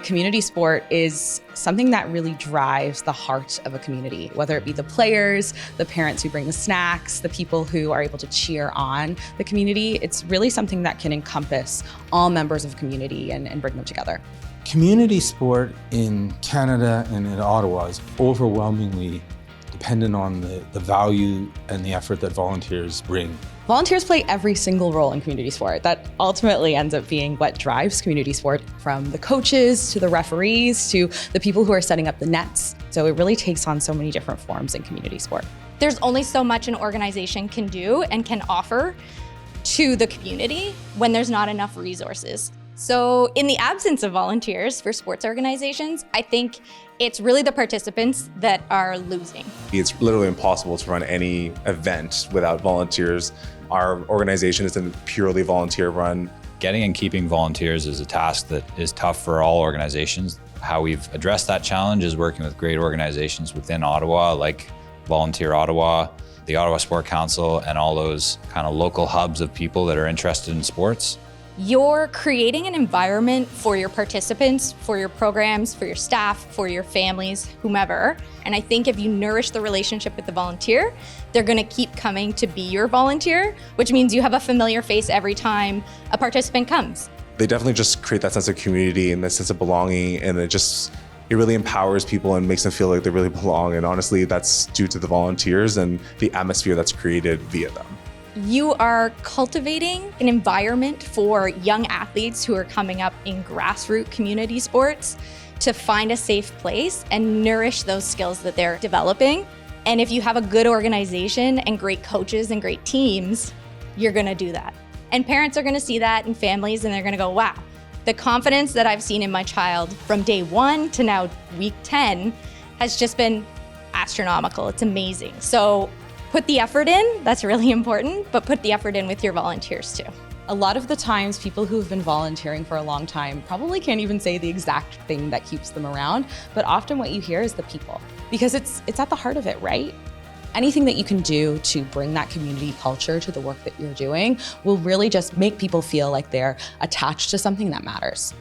Community sport is something that really drives the heart of a community, whether it be the players, the parents who bring the snacks, the people who are able to cheer on the community. It's really something that can encompass all members of a community and bring them together. Community sport in Canada and in Ottawa is overwhelmingly dependent on the value and the effort that volunteers bring. Volunteers play every single role in community sport. That ultimately ends up being what drives community sport, from the coaches to the referees to the people who are setting up the nets. So it really takes on so many different forms in community sport. There's only so much an organization can do and can offer to the community when there's not enough resources. So in the absence of volunteers for sports organizations, I think it's really the participants that are losing. It's literally impossible to run any event without volunteers. Our organization isn't purely volunteer run. Getting and keeping volunteers is a task that is tough for all organizations. How we've addressed that challenge is working with great organizations within Ottawa, like Volunteer Ottawa, the Ottawa Sport Council, and all those kind of local hubs of people that are interested in sports. You're creating an environment for your participants, for your programs, for your staff, for your families, whomever. And I think if you nourish the relationship with the volunteer, they're gonna keep coming to be your volunteer, which means you have a familiar face every time a participant comes. They definitely just create that sense of community and that sense of belonging, and it really empowers people and makes them feel like they really belong. And honestly, that's due to the volunteers and the atmosphere that's created via them. You are cultivating an environment for young athletes who are coming up in grassroots community sports to find a safe place and nourish those skills that they're developing. And if you have a good organization and great coaches and great teams, you're gonna do that. And parents are gonna see that, and families, and they're gonna go, wow, the confidence that I've seen in my child from day 1 to now week 10 has just been astronomical. It's amazing. So put the effort in, that's really important, but put the effort in with your volunteers too. A lot of the times, people who have been volunteering for a long time probably can't even say the exact thing that keeps them around, but often what you hear is the people, because it's at the heart of it, right? Anything that you can do to bring that community culture to the work that you're doing will really just make people feel like they're attached to something that matters.